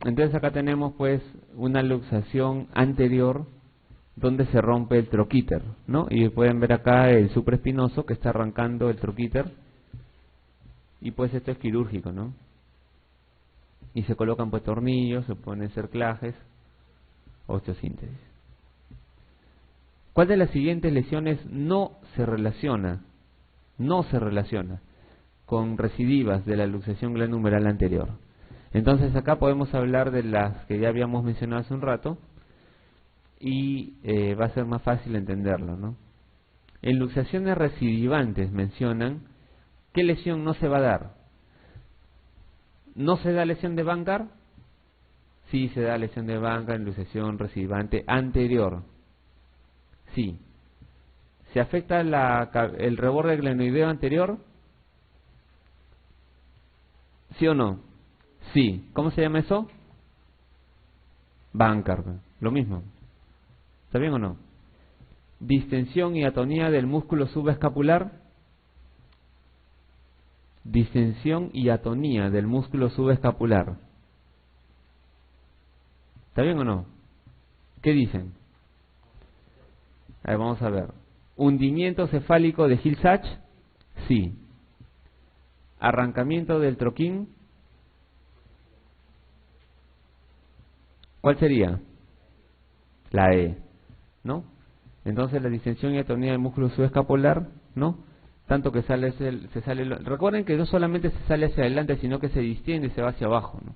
Entonces acá tenemos pues una luxación anterior donde se rompe el troquíter, ¿no? Y pueden ver acá el supraespinoso que está arrancando el troquíter, y pues esto es quirúrgico, ¿no? Y se colocan pues tornillos, se ponen cerclajes, osteosíntesis. ¿Cuál de las siguientes lesiones no se relaciona con recidivas de la luxación glandhumeral anterior? Entonces acá podemos hablar de las que ya habíamos mencionado hace un rato, y va a ser más fácil entenderlo, ¿no? En luxaciones recidivantes mencionan ¿qué lesión no se va a dar? ¿No se da lesión de Vanguard? Sí, se da lesión de Vanguard en luxación recidivante anterior. Sí. ¿Se afecta el reborde glenoideo anterior? ¿Sí o no? Sí. ¿Cómo se llama eso? Vanguard. Lo mismo. ¿Está bien o no? Distensión y atonía del músculo subescapular. Distensión y atonía del músculo subescapular. ¿Está bien o no? ¿Qué dicen? A ver, vamos a ver. ¿Hundimiento cefálico de Hill-Sachs? Sí. ¿Arrancamiento del troquín? ¿Cuál sería? La E, ¿no? Entonces la distensión y atonía del músculo subescapular, ¿no? Tanto que se sale. Recuerden que no solamente se sale hacia adelante, sino que se distiende y se va hacia abajo, ¿no?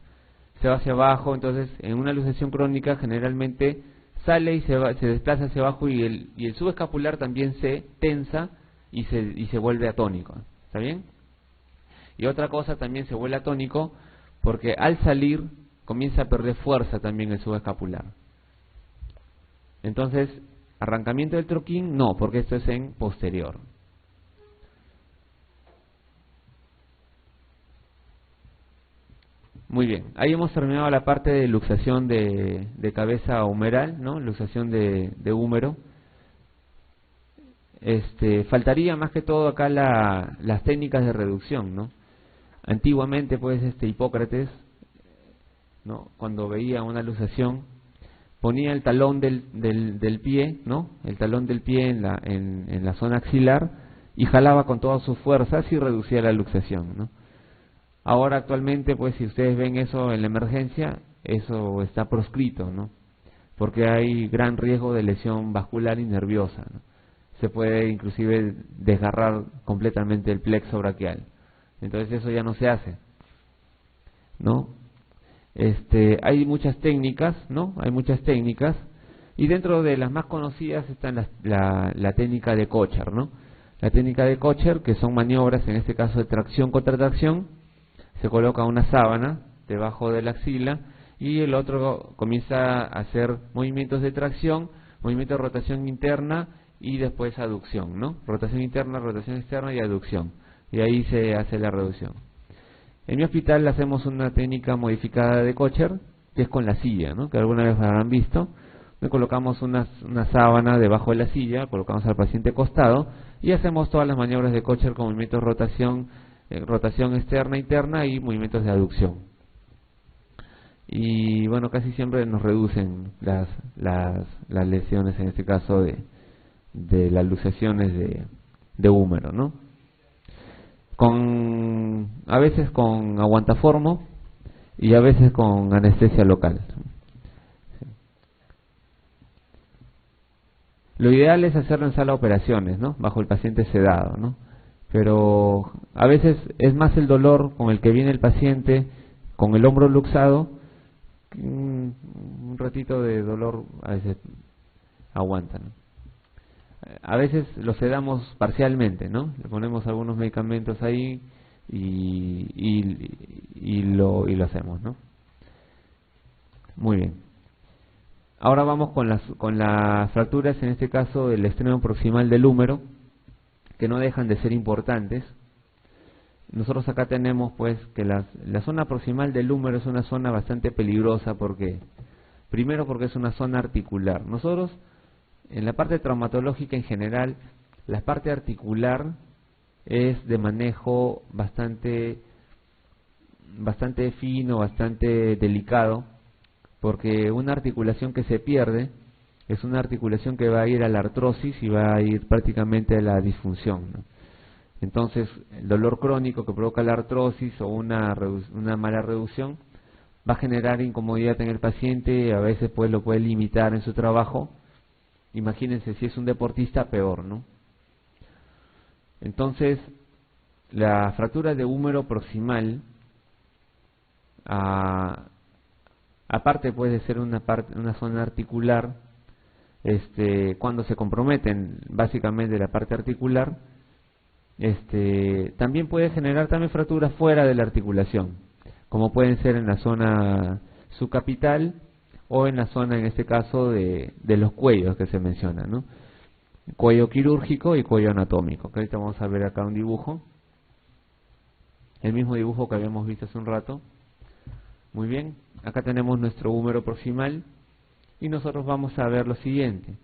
Se va hacia abajo, entonces en una luxación crónica generalmente sale y se desplaza hacia abajo, y el subescapular también se tensa y se vuelve atónico. ¿Está bien? Y otra cosa, también se vuelve atónico porque al salir comienza a perder fuerza también el subescapular. Entonces, arrancamiento del troquín, no, porque esto es en posterior. Muy bien, ahí hemos terminado la parte de luxación de cabeza humeral, ¿no? Luxación de húmero. Faltaría más que todo acá las técnicas de reducción, ¿no? Antiguamente, pues, Hipócrates, ¿no? Cuando veía una luxación, ponía el talón del pie, ¿no? El talón del pie en la zona axilar, y jalaba con todas sus fuerzas y reducía la luxación, ¿no? Ahora actualmente, pues, si ustedes ven eso en la emergencia, eso está proscrito, ¿no? Porque hay gran riesgo de lesión vascular y nerviosa, ¿no? Se puede inclusive desgarrar completamente el plexo braquial. Entonces eso ya no se hace, ¿no? Hay muchas técnicas, ¿no? Hay muchas técnicas, y dentro de las más conocidas están la técnica de Kocher, ¿no? La técnica de Kocher, que son maniobras, en este caso de tracción contra tracción. Se coloca una sábana debajo de la axila y el otro comienza a hacer movimientos de tracción, movimientos de rotación interna y después aducción, ¿no? Rotación interna, rotación externa y aducción. Y ahí se hace la reducción. En mi hospital hacemos una técnica modificada de Kocher, que es con la silla, ¿no? Que alguna vez habrán visto. Le colocamos una sábana debajo de la silla, colocamos al paciente acostado y hacemos todas las maniobras de Kocher con movimientos de rotación externa, interna y movimientos de aducción. Y bueno, casi siempre nos reducen las lesiones, en este caso de las luxaciones de húmero, ¿no? A veces con aguantaformo y a veces con anestesia local. Lo ideal es hacerlo en sala de operaciones, ¿no? Bajo el paciente sedado, ¿no? Pero a veces es más el dolor con el que viene el paciente con el hombro luxado. Un ratito de dolor a veces aguantan. A veces lo sedamos parcialmente, ¿no? Le ponemos algunos medicamentos ahí y lo hacemos, ¿no? Muy bien. Ahora vamos con las fracturas, en este caso del extremo proximal del húmero, que no dejan de ser importantes. Nosotros acá tenemos pues que la zona proximal del húmero es una zona bastante peligrosa. Primero porque es una zona articular. Nosotros en la parte traumatológica en general, la parte articular es de manejo bastante fino, bastante delicado, porque una articulación que se pierde es una articulación que va a ir a la artrosis y va a ir prácticamente a la disfunción, ¿no? Entonces, el dolor crónico que provoca la artrosis o una mala reducción va a generar incomodidad en el paciente, a veces pues lo puede limitar en su trabajo. Imagínense si es un deportista, peor, ¿no? Entonces, la fractura de húmero proximal, aparte puede ser una zona articular, cuando se comprometen básicamente la parte articular, también puede generar también fracturas fuera de la articulación, como pueden ser en la zona subcapital o en la zona, en este caso, de los cuellos que se menciona, ¿no? Cuello quirúrgico y cuello anatómico. Que ahorita vamos a ver acá un dibujo, el mismo dibujo que habíamos visto hace un rato. Muy bien, acá tenemos nuestro húmero proximal y nosotros vamos a ver lo siguiente.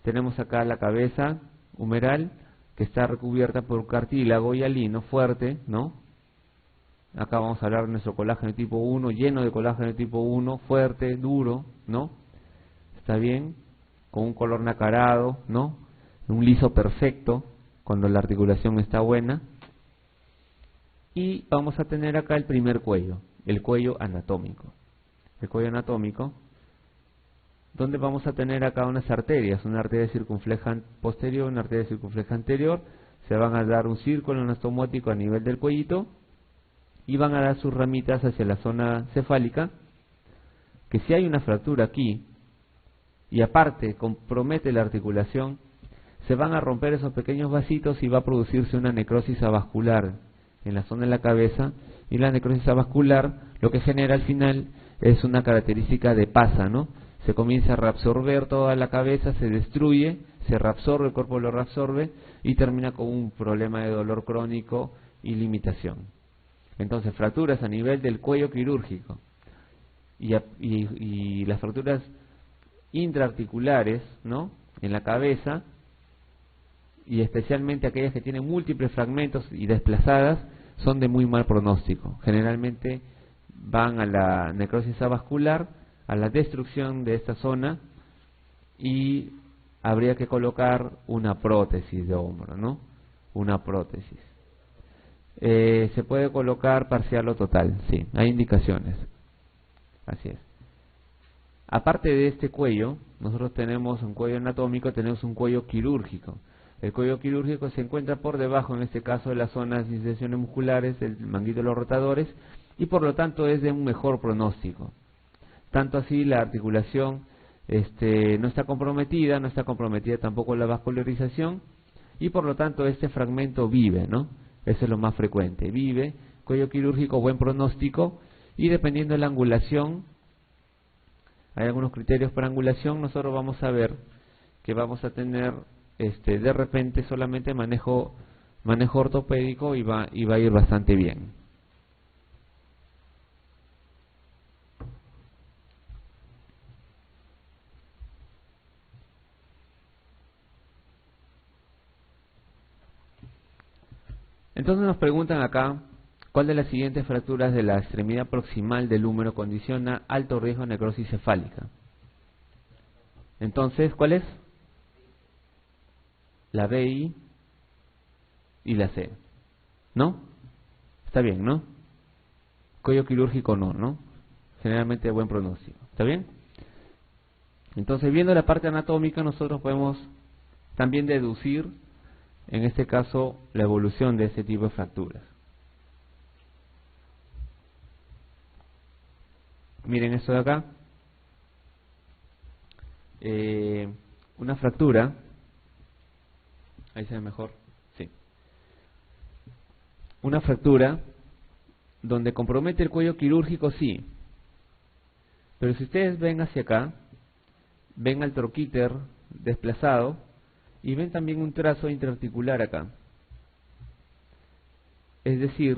Tenemos acá la cabeza humeral que está recubierta por cartílago hialino fuerte, ¿no? Acá vamos a hablar de nuestro colágeno tipo 1, lleno de colágeno tipo 1, fuerte, duro, ¿no? Está bien, con un color nacarado, ¿no? Un liso perfecto, cuando la articulación está buena. Y vamos a tener acá el primer cuello, el cuello anatómico. El cuello anatómico, donde vamos a tener acá unas arterias, una arteria circunfleja posterior, una arteria circunfleja anterior. Se van a dar un círculo anastomótico a nivel del cuellito y van a dar sus ramitas hacia la zona cefálica, que si hay una fractura aquí y aparte compromete la articulación, se van a romper esos pequeños vasitos y va a producirse una necrosis avascular en la zona de la cabeza, y la necrosis avascular lo que genera al final es una característica de pasa, ¿no? Se comienza a reabsorber toda la cabeza, se destruye, se reabsorbe, el cuerpo lo reabsorbe y termina con un problema de dolor crónico y limitación. Entonces, fracturas a nivel del cuello quirúrgico y las fracturas intraarticulares, ¿no?, en la cabeza, y especialmente aquellas que tienen múltiples fragmentos y desplazadas, son de muy mal pronóstico. Generalmente van a la necrosis avascular, a la destrucción de esta zona, y habría que colocar una prótesis de hombro, ¿no? Una prótesis. Se puede colocar parcial o total, sí, hay indicaciones. Así es. Aparte de este cuello, nosotros tenemos un cuello anatómico, tenemos un cuello quirúrgico. El cuello quirúrgico se encuentra por debajo, en este caso, de las zonas de inserciones musculares, del manguito de los rotadores, y por lo tanto es de un mejor pronóstico. Tanto así la articulación no está comprometida tampoco la vascularización, y por lo tanto este fragmento vive, ¿no? Eso es lo más frecuente, vive. Cuello quirúrgico, buen pronóstico, y dependiendo de la angulación, hay algunos criterios para angulación. Nosotros vamos a ver que vamos a tener de repente solamente manejo ortopédico y va a ir bastante bien. Entonces nos preguntan acá, ¿cuál de las siguientes fracturas de la extremidad proximal del húmero condiciona alto riesgo de necrosis cefálica? Entonces, ¿cuál es? La BI y la C, ¿no? Está bien, ¿no? Cuello quirúrgico no. Generalmente buen pronóstico, ¿está bien? Entonces, viendo la parte anatómica, nosotros podemos también deducir, en este caso, la evolución de este tipo de fracturas. Miren esto de acá. Una fractura. Ahí se ve mejor. Sí. Una fractura donde compromete el cuello quirúrgico, sí. Pero si ustedes ven hacia acá, ven al troquíter desplazado y ven también un trazo intraarticular acá. Es decir,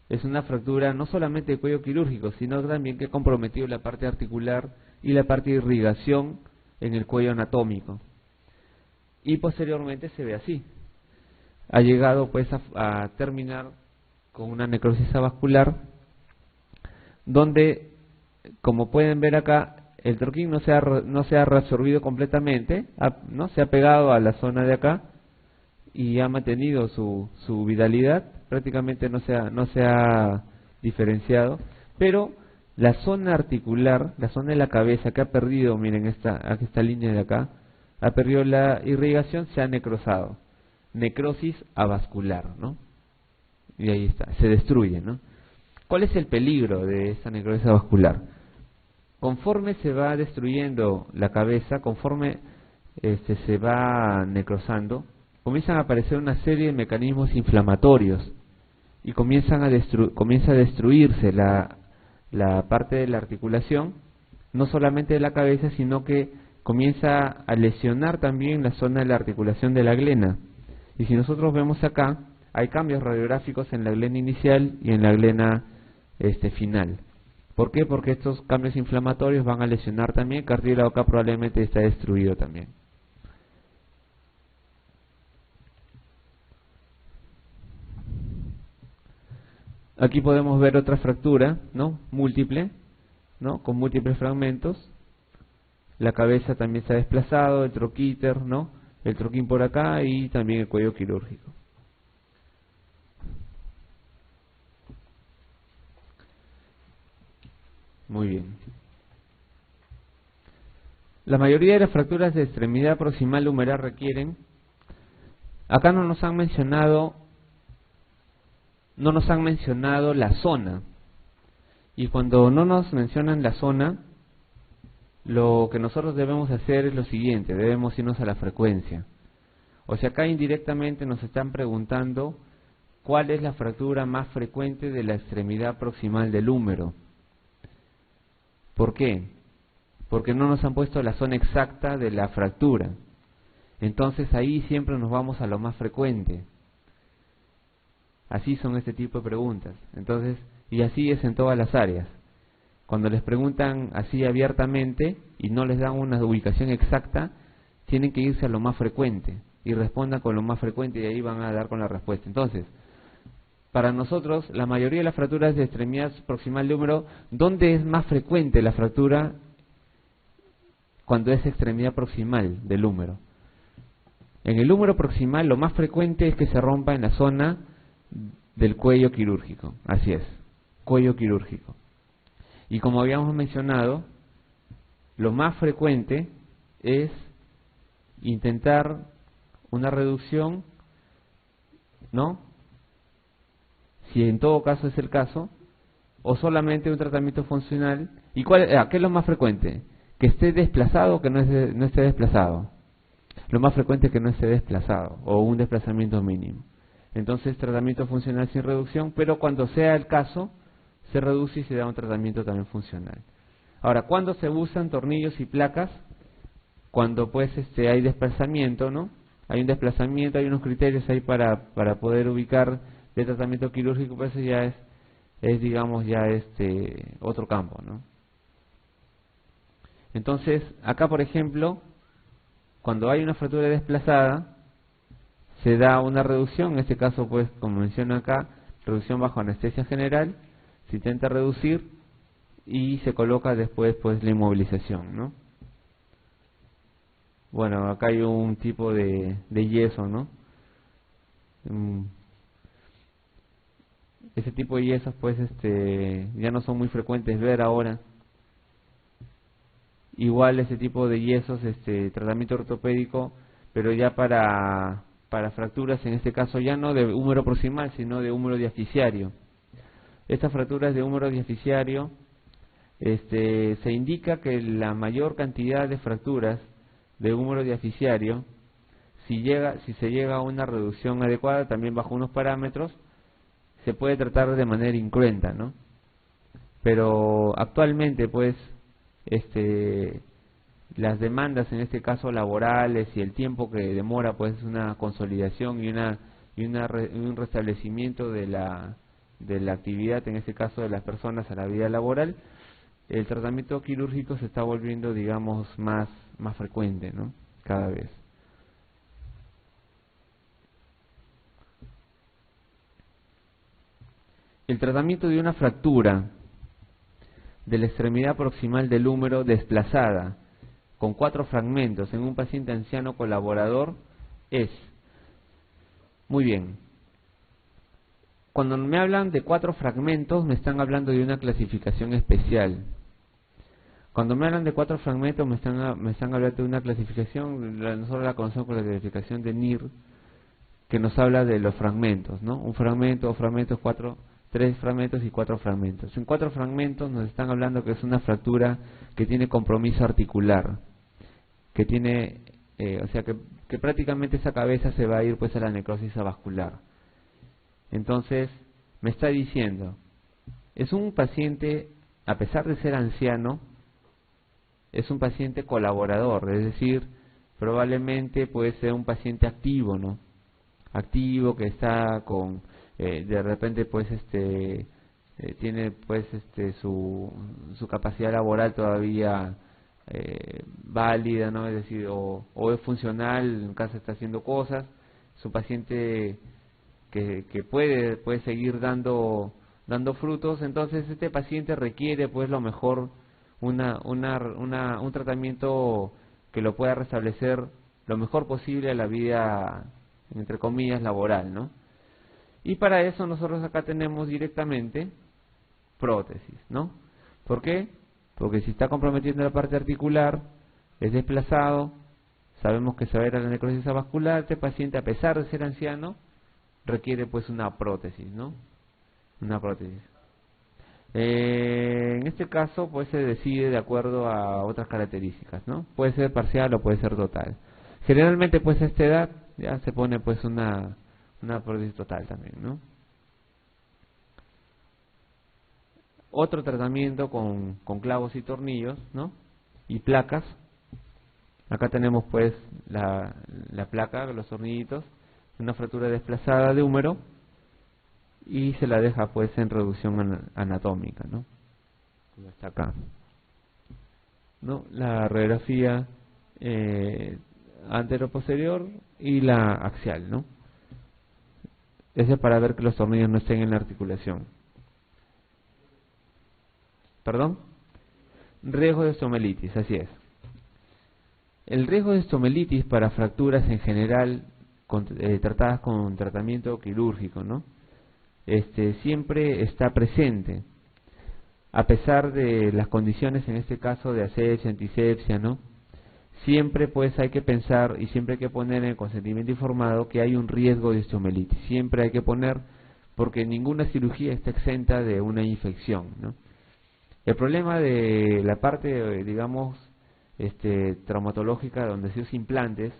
es una fractura no solamente de cuello quirúrgico, sino también que ha comprometido la parte articular y la parte de irrigación en el cuello anatómico. Y posteriormente se ve así. Ha llegado pues a terminar con una necrosis avascular, donde como pueden ver acá, el troquín no se ha reabsorbido completamente, ¿no? Se ha pegado a la zona de acá y ha mantenido su vitalidad, prácticamente no se ha diferenciado, pero la zona articular, la zona de la cabeza que ha perdido, miren esta línea de acá, ha perdido la irrigación, se ha necrosado, necrosis avascular, ¿no? Y ahí está, se destruye, ¿no? ¿Cuál es el peligro de esta necrosis avascular? Conforme se va destruyendo la cabeza, conforme se va necrosando, comienzan a aparecer una serie de mecanismos inflamatorios y comienza a destruirse la parte de la articulación, no solamente de la cabeza, sino que comienza a lesionar también la zona de la articulación de la glena. Y si nosotros vemos acá, hay cambios radiográficos en la glena inicial y en la glena final. ¿Por qué? Porque estos cambios inflamatorios van a lesionar también, el cartílago acá probablemente está destruido también. Aquí podemos ver otra fractura, ¿no? Múltiple, ¿no? Con múltiples fragmentos. La cabeza también se ha desplazado, el troquíter, ¿no? El troquín por acá y también el cuello quirúrgico. Muy bien. La mayoría de las fracturas de extremidad proximal humeral requieren, acá no nos han mencionado la zona. Y cuando no nos mencionan la zona, lo que nosotros debemos hacer es lo siguiente, debemos irnos a la frecuencia. O sea, acá indirectamente nos están preguntando cuál es la fractura más frecuente de la extremidad proximal del húmero. ¿Por qué? Porque no nos han puesto la zona exacta de la fractura. Entonces ahí siempre nos vamos a lo más frecuente. Así son este tipo de preguntas. Entonces, y así es en todas las áreas. Cuando les preguntan así abiertamente y no les dan una ubicación exacta, tienen que irse a lo más frecuente y respondan con lo más frecuente y ahí van a dar con la respuesta. Entonces, para nosotros, la mayoría de las fracturas de extremidad proximal del húmero, ¿dónde es más frecuente la fractura cuando es extremidad proximal del húmero? En el húmero proximal lo más frecuente es que se rompa en la zona del cuello quirúrgico. Así es, cuello quirúrgico. Y como habíamos mencionado, lo más frecuente es intentar una reducción, ¿no? Si en todo caso es el caso, o solamente un tratamiento funcional. ¿Y qué es lo más frecuente? ¿Que esté desplazado o que no esté desplazado? Lo más frecuente es que no esté desplazado, o un desplazamiento mínimo. Entonces, tratamiento funcional sin reducción, pero cuando sea el caso, se reduce y se da un tratamiento también funcional. Ahora, ¿cuándo se usan tornillos y placas? Cuando pues hay desplazamiento, ¿no? Hay un desplazamiento, hay unos criterios ahí para poder ubicar el tratamiento quirúrgico, pues eso ya es digamos ya otro campo, ¿no? Entonces, acá por ejemplo, cuando hay una fractura desplazada, se da una reducción, en este caso pues como menciona acá, reducción bajo anestesia general, se intenta reducir y se coloca después pues la inmovilización, ¿no? Bueno, acá hay un tipo de yeso, ¿no? Ese tipo de yesos pues ya no son muy frecuentes ver ahora. Igual ese tipo de yesos, tratamiento ortopédico, pero ya para fracturas, en este caso ya no de húmero proximal, sino de húmero diaficiario. Estas fracturas de húmero diaficiario, se indica que la mayor cantidad de fracturas de húmero diaficiario, si se llega a una reducción adecuada, también bajo unos parámetros, se puede tratar de manera incruenta, ¿no? Pero actualmente, pues, las demandas, en este caso laborales, y el tiempo que demora, pues, una consolidación y un restablecimiento de la actividad, en este caso de las personas a la vida laboral, el tratamiento quirúrgico se está volviendo, digamos, más frecuente, ¿no? Cada vez. El tratamiento de una fractura de la extremidad proximal del húmero desplazada con 4 fragmentos en un paciente anciano colaborador es... Muy bien. Cuando me hablan de 4 fragmentos, me están hablando de una clasificación especial. Cuando me hablan de 4 fragmentos, me están hablando de una clasificación, nosotros la conocemos con la clasificación de NIR, que nos habla de los fragmentos, ¿no? Un fragmento, 2 fragmentos, 3 fragmentos y 4 fragmentos. En 4 fragmentos nos están hablando que es una fractura que tiene compromiso articular, que tiene, o sea que prácticamente esa cabeza se va a ir pues a la necrosis avascular. Entonces, me está diciendo, es un paciente, a pesar de ser anciano, es un paciente colaborador, es decir, probablemente puede ser un paciente activo, ¿no? Activo, que está con, de repente pues tiene pues su capacidad laboral todavía válida, ¿no? Es decir, o es funcional, en casa está haciendo cosas, es un paciente que puede seguir dando frutos. Entonces este paciente requiere pues lo mejor un tratamiento que lo pueda restablecer lo mejor posible a la vida, entre comillas, laboral, ¿no? Y para eso nosotros acá tenemos directamente prótesis, ¿no? ¿Por qué? Porque si está comprometiendo la parte articular, es desplazado, sabemos que se va a ir a la necrosis avascular, este paciente, a pesar de ser anciano, requiere pues una prótesis, ¿no? Una prótesis. En este caso pues se decide de acuerdo a otras características, ¿no? Puede ser parcial o puede ser total. Generalmente pues a esta edad ya se pone pues una prótesis total también, ¿no? Otro tratamiento con clavos y tornillos, ¿no? Y placas. Acá tenemos pues la placa, los tornillitos, una fractura desplazada de húmero, y se la deja pues en reducción anatómica, ¿no? Como está acá, ¿no? La radiografía anteroposterior y la axial, ¿no? Ese es para ver que los tornillos no estén en la articulación. ¿Perdón? Riesgo de osteomelitis, así es. El riesgo de osteomelitis para fracturas en general tratadas con tratamiento quirúrgico, ¿no? Siempre está presente, a pesar de las condiciones, en este caso de asepsia, antisepsia, ¿no? Siempre pues hay que pensar y siempre hay que poner en el consentimiento informado que hay un riesgo de osteomelitis. Siempre hay que poner, porque ninguna cirugía está exenta de una infección, ¿no? El problema de la parte, digamos, traumatológica donde se usan implantes,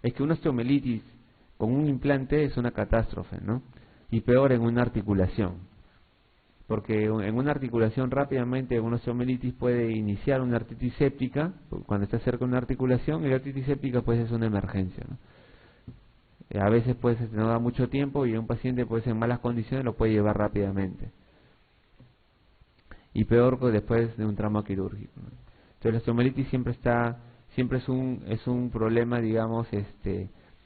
es que una osteomelitis con un implante es una catástrofe, ¿no? Y peor en una articulación, porque en una articulación rápidamente una osteomelitis puede iniciar una artritis séptica cuando está cerca de una articulación, y la artritis séptica pues es una emergencia, ¿no? A veces pues no da mucho tiempo y un paciente pues en malas condiciones lo puede llevar rápidamente, y peor pues después de un trauma quirúrgico, ¿no? Entonces la osteomelitis siempre es un problema, digamos,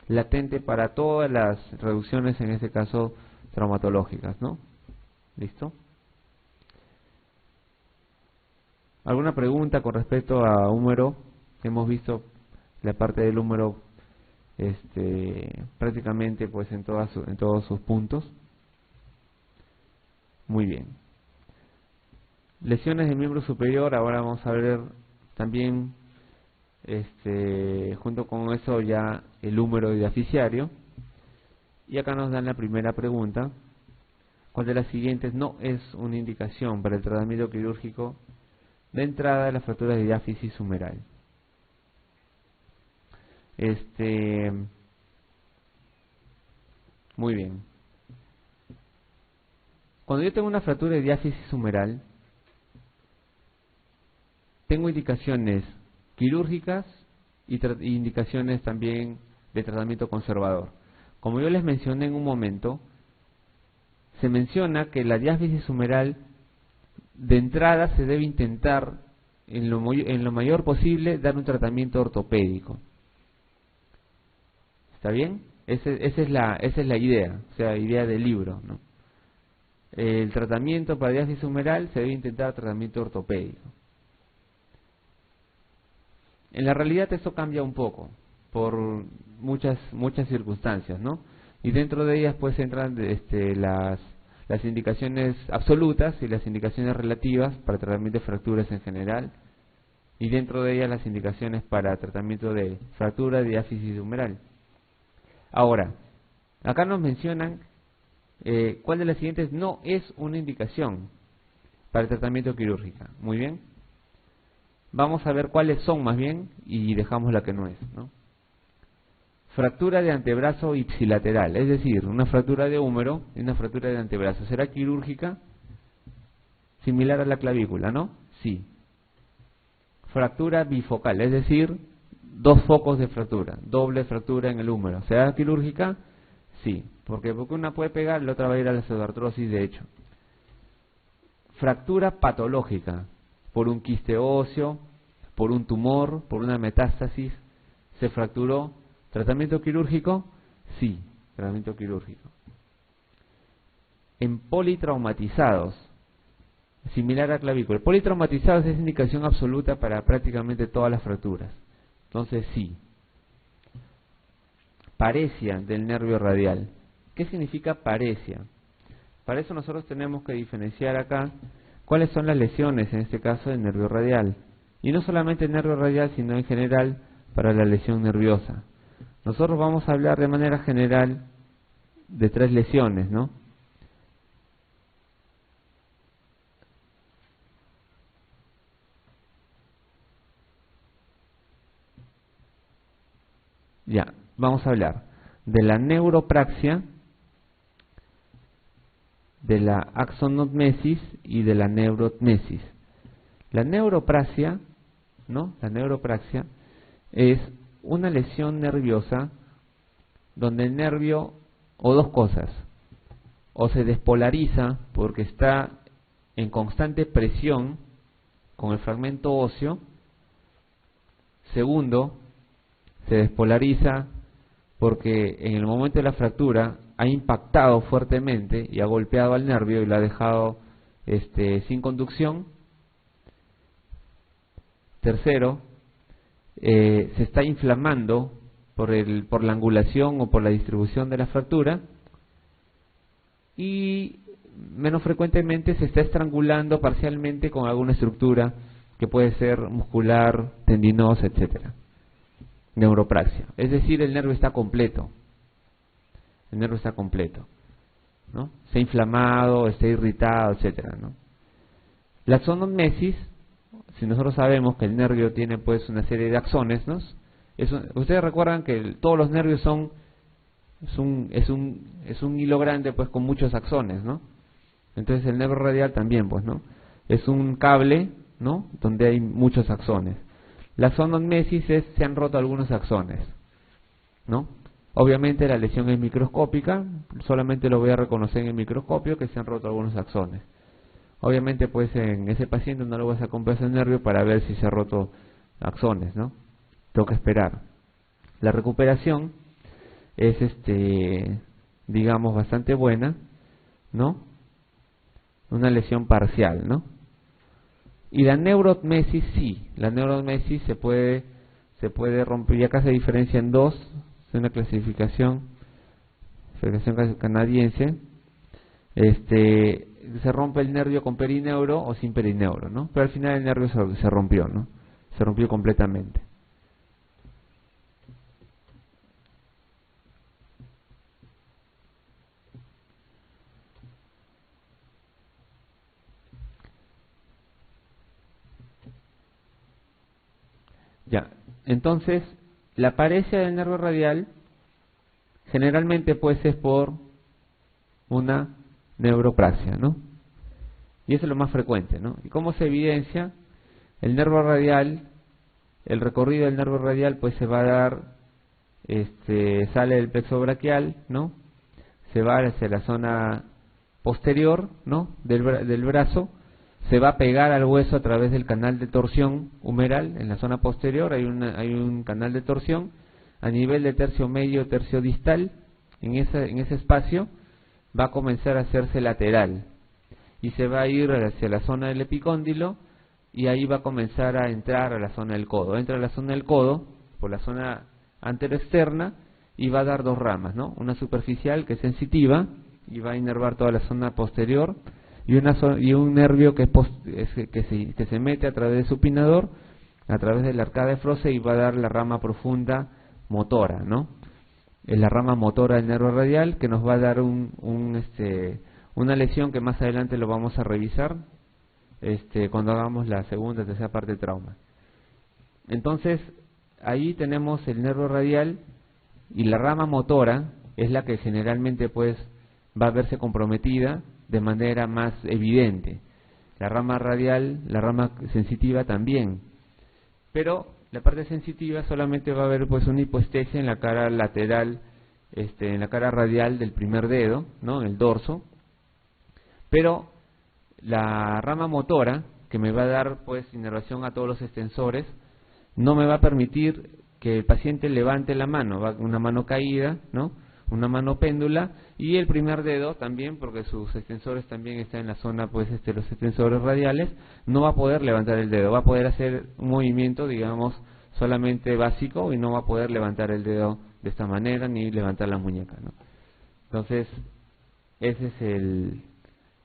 latente para todas las reducciones, en este caso traumatológicas, ¿no? ¿Listo? ¿Alguna pregunta con respecto a húmero? Hemos visto la parte del húmero prácticamente pues en todos sus puntos. Muy bien. Lesiones del miembro superior, ahora vamos a ver también junto con eso ya el húmero diafisiario. Y acá nos dan la primera pregunta: ¿cuál de las siguientes no es una indicación para el tratamiento quirúrgico de entrada de las fracturas de diáfisis humeral? Muy bien. Cuando yo tengo una fractura de diáfisis humeral, tengo indicaciones quirúrgicas y indicaciones también de tratamiento conservador. Como yo les mencioné en un momento, se menciona que la diáfisis humeral de entrada se debe intentar en lo mayor posible dar un tratamiento ortopédico. ¿Está bien? Esa es la idea, o sea, idea del libro, ¿no? el tratamiento para diáfisis humeral, se debe intentar tratamiento ortopédico. En la realidad esto cambia un poco por muchas circunstancias, ¿no? Y dentro de ellas pues entran las indicaciones absolutas y las indicaciones relativas para tratamiento de fracturas en general, y dentro de ellas las indicaciones para tratamiento de fractura de diáfisis humeral. Ahora, acá nos mencionan cuál de las siguientes no es una indicación para el tratamiento quirúrgico. Muy bien. Vamos a ver cuáles son más bien y dejamos la que no es, ¿no? Fractura de antebrazo ipsilateral, es decir, una fractura de húmero y una fractura de antebrazo. ¿Será quirúrgica? Similar a la clavícula, ¿no? Sí. Fractura bifocal, es decir, dos focos de fractura, doble fractura en el húmero. ¿Será quirúrgica? Sí. Porque una puede pegar, la otra va a ir a la pseudoartrosis, de hecho. Fractura patológica, por un quiste óseo, por un tumor, por una metástasis, se fracturó. ¿Tratamiento quirúrgico? Sí, tratamiento quirúrgico. En politraumatizados, similar a clavícula. Politraumatizados es indicación absoluta para prácticamente todas las fracturas. Entonces sí. Paresia del nervio radial. ¿Qué significa paresia? Para eso nosotros tenemos que diferenciar acá cuáles son las lesiones, en este caso del nervio radial. Y no solamente el nervio radial, sino en general para la lesión nerviosa. Nosotros vamos a hablar de manera general de 3 lesiones, ¿no? Ya, vamos a hablar de la neuropraxia, de la axonotmesis y de la neurotmesis. La neuropraxia, ¿no? La neuropraxia es una lesión nerviosa donde el nervio, o dos cosas, o se despolariza porque está en constante presión con el fragmento óseo. Segundo, se despolariza porque en el momento de la fractura ha impactado fuertemente y ha golpeado al nervio y lo ha dejado sin conducción. Tercero, se está inflamando por la angulación o por la distribución de la fractura, y menos frecuentemente se está estrangulando parcialmente con alguna estructura que puede ser muscular, tendinosa, etcétera. Neuropraxia, es decir, el nervio está completo. El nervio está completo, ¿no? Está inflamado, está irritado, etcétera, ¿no? La axonotmesis, si nosotros sabemos que el nervio tiene pues una serie de axones, ¿no? Ustedes recuerdan que todos los nervios es un hilo grande pues con muchos axones, ¿no? Entonces el nervio radial también, pues, ¿no? Es un cable, ¿no? Donde hay muchos axones. La axonotmesis se han roto algunos axones, ¿no? Obviamente la lesión es microscópica, solamente lo voy a reconocer en el microscopio que se han roto algunos axones. Obviamente pues en ese paciente no lo voy a sacar un pedazo de nervio para ver si se ha roto axones, ¿no? Tengo que esperar. La recuperación es digamos bastante buena, ¿no? Una lesión parcial, ¿no? Y la neurotmesis sí, la neurotmesis se puede romper, y acá se diferencia en dos, es una clasificación canadiense. Se rompe el nervio con perineuro o sin perineuro, ¿no? Pero al final el nervio se rompió, ¿no? Se rompió completamente. Ya, entonces la paresia del nervio radial generalmente pues es por una neuropraxia, ¿no? Y eso es lo más frecuente, ¿no? ¿Y cómo se evidencia? El nervio radial, el recorrido del nervio radial pues se va a dar, sale del plexo braquial, ¿no? Se va hacia la zona posterior, ¿no? Del brazo, se va a pegar al hueso a través del canal de torsión humeral. En la zona posterior hay un canal de torsión a nivel de tercio medio, tercio distal. En ese espacio va a comenzar a hacerse lateral, y se va a ir hacia la zona del epicóndilo y ahí va a comenzar a entrar a la zona del codo. Entra a la zona del codo por la zona anteroexterna y va a dar dos ramas, ¿no? Una superficial que es sensitiva y va a inervar toda la zona posterior y un nervio que se mete a través del supinador, a través de la arcada de Froese y va a dar la rama profunda motora, ¿no? Es la rama motora del nervio radial que nos va a dar una lesión que más adelante lo vamos a revisar cuando hagamos la segunda o tercera parte de trauma. Entonces, ahí tenemos el nervio radial y la rama motora es la que generalmente pues va a verse comprometida de manera más evidente. La rama radial, la rama sensitiva también. Pero la parte sensitiva solamente va a haber pues una hipoestesia en la cara lateral, en la cara radial del primer dedo, ¿no? En el dorso. Pero la rama motora, que me va a dar pues inervación a todos los extensores, no me va a permitir que el paciente levante la mano, va una mano caída, ¿no? Una mano péndula, y el primer dedo también, porque sus extensores también están en la zona, pues los extensores radiales, no va a poder levantar el dedo, va a poder hacer un movimiento, digamos, solamente básico y no va a poder levantar el dedo de esta manera ni levantar la muñeca, ¿no? Entonces, esa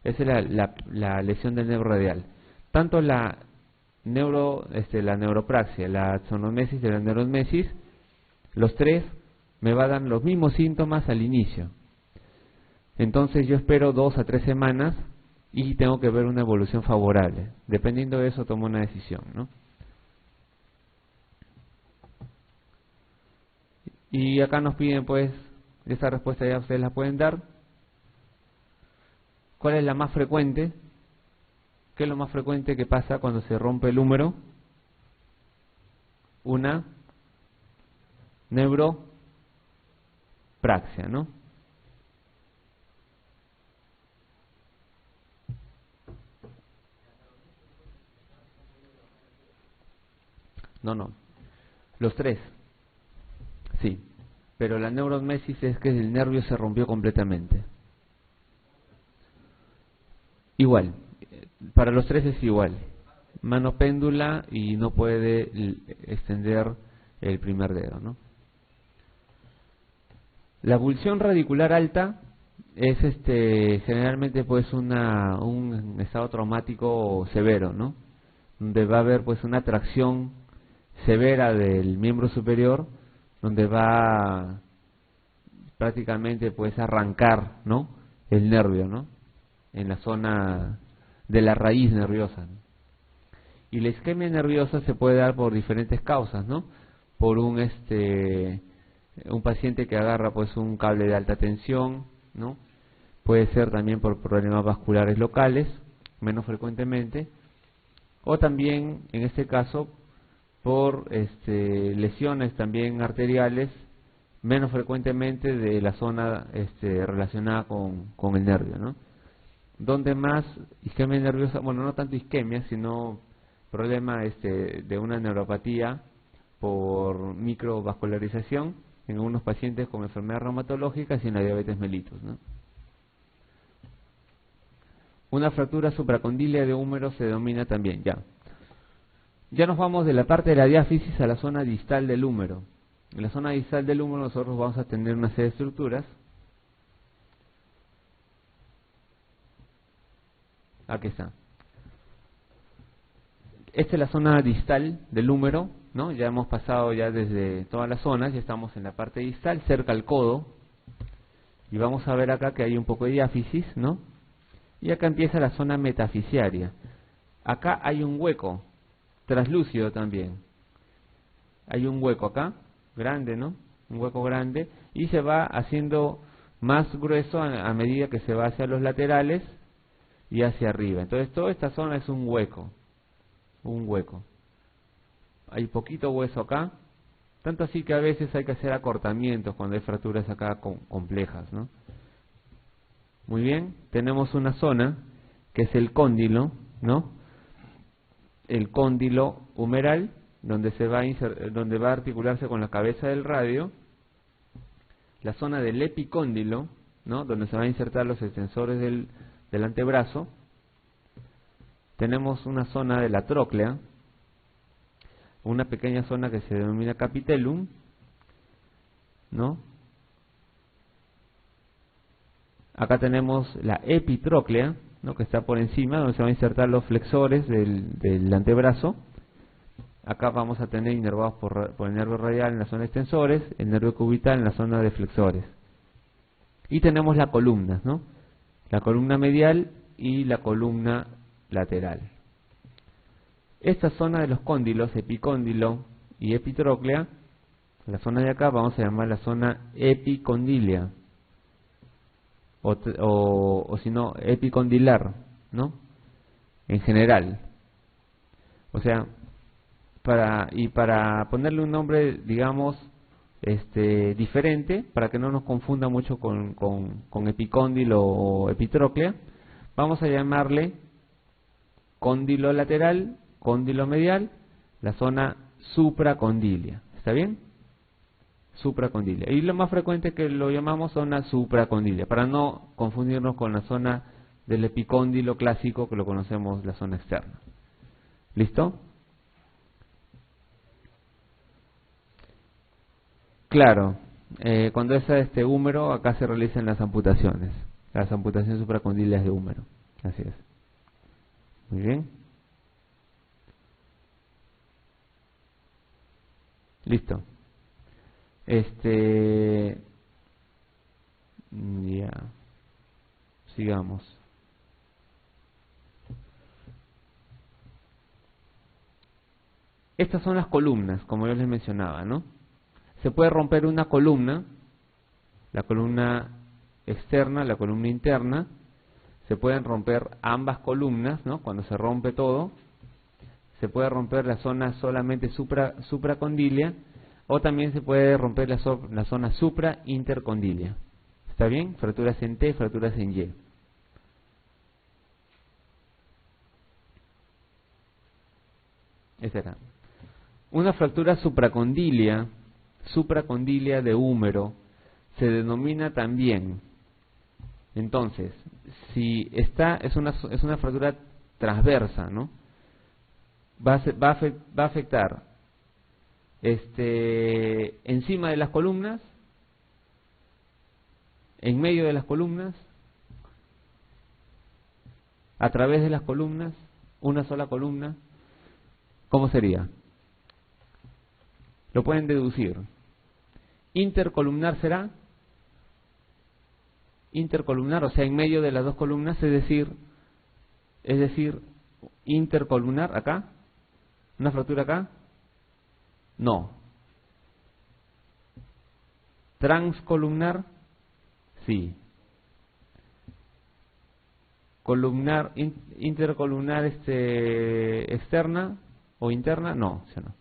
es la lesión del nervio radial. Tanto la neuropraxia, la axonomesis y la neuromesis, los tres me va a dar los mismos síntomas al inicio. Entonces yo espero 2 a 3 semanas y tengo que ver una evolución favorable. Dependiendo de eso tomo una decisión, ¿no? Y acá nos piden pues, esta respuesta ya ustedes la pueden dar. ¿Cuál es la más frecuente? ¿Qué es lo más frecuente que pasa cuando se rompe el húmero? Una neuropraxia, ¿no? No. Los tres. Sí. Pero la neuromesis es que el nervio se rompió completamente. Igual. Para los tres es igual. Mano péndula y no puede extender el primer dedo, ¿no? La abulsión radicular alta es generalmente pues un estado traumático severo, ¿no? Donde va a haber pues una tracción severa del miembro superior, donde va prácticamente pues arrancar, ¿no? El nervio, ¿no? En la zona de la raíz nerviosa, ¿no? Y la isquemia nerviosa se puede dar por diferentes causas, ¿no? Por un paciente que agarra pues un cable de alta tensión, ¿no? Puede ser también por problemas vasculares locales, menos frecuentemente, o también en este caso por lesiones también arteriales, menos frecuentemente de la zona relacionada con el nervio, ¿no? Donde más isquemia nerviosa, bueno, no tanto isquemia, sino problema de una neuropatía por microvascularización en algunos pacientes con enfermedades reumatológicas y en la diabetes mellitus, ¿no? Una fractura supracondilia de húmero se denomina también, ya nos vamos de la parte de la diáfisis a la zona distal del húmero. En la zona distal del húmero nosotros vamos a tener una serie de estructuras. Aquí está. Esta es la zona distal del húmero, ¿no? Ya hemos pasado ya desde todas las zonas, ya estamos en la parte distal, cerca al codo. Y vamos a ver acá que hay un poco de diáfisis, ¿no? Y acá empieza la zona metafisiaria. Acá hay un hueco, translúcido también. Hay un hueco acá, grande, ¿no? Un hueco grande, y se va haciendo más grueso a medida que se va hacia los laterales y hacia arriba. Entonces toda esta zona es un hueco. Hay poquito hueso acá, tanto así que a veces hay que hacer acortamientos cuando hay fracturas acá complejas, ¿no? Muy bien, tenemos una zona que es el cóndilo, ¿no? El cóndilo humeral, donde donde va a articularse con la cabeza del radio, la zona del epicóndilo, ¿no? Donde se van a insertar los extensores del antebrazo, tenemos una zona de la tróclea, una pequeña zona que se denomina capitellum, ¿no? Acá tenemos la epitróclea, ¿no? Que está por encima, donde se van a insertar los flexores del antebrazo. Acá vamos a tener inervados por el nervio radial en la zona de extensores, el nervio cubital en la zona de flexores. Y tenemos las columnas, ¿no? La columna medial y la columna lateral. Esta zona de los cóndilos, epicóndilo y epitróclea, la zona de acá vamos a llamar la zona epicondilia, o si no, epicondilar, ¿no? En general. O sea, para ponerle un nombre, digamos, diferente, para que no nos confunda mucho con epicóndilo o epitróclea, vamos a llamarle cóndilo lateral, cóndilo medial, la zona supracondilia. ¿Está bien? Supracondilia. Y lo más frecuente es que lo llamamos zona supracondilia, para no confundirnos con la zona del epicóndilo clásico, que lo conocemos la zona externa. ¿Listo? Claro, cuando es húmero, acá se realizan las amputaciones supracondilias de húmero. Así es. Muy bien. Listo. Ya. Sigamos. Estas son las columnas, como yo les mencionaba, ¿no? Se puede romper una columna, la columna externa, la columna interna. Se pueden romper ambas columnas, ¿no? Cuando se rompe todo, se puede romper la zona solamente supracondilia, o también se puede romper la zona supraintercondilia. ¿Está bien? Fracturas en T, fracturas en Y. Esta era. Una fractura supracondilia de húmero se denomina también. Entonces, si es una fractura transversa, ¿no? Va a afectar encima de las columnas, en medio de las columnas, a través de las columnas, una sola columna. ¿Cómo sería? Lo pueden deducir. Intercolumnar será, intercolumnar, o sea, en medio de las dos columnas, es decir, intercolumnar acá, una fractura acá, no. Transcolumnar, sí. Columnar, intercolumnar externa o interna, no, o sea, no.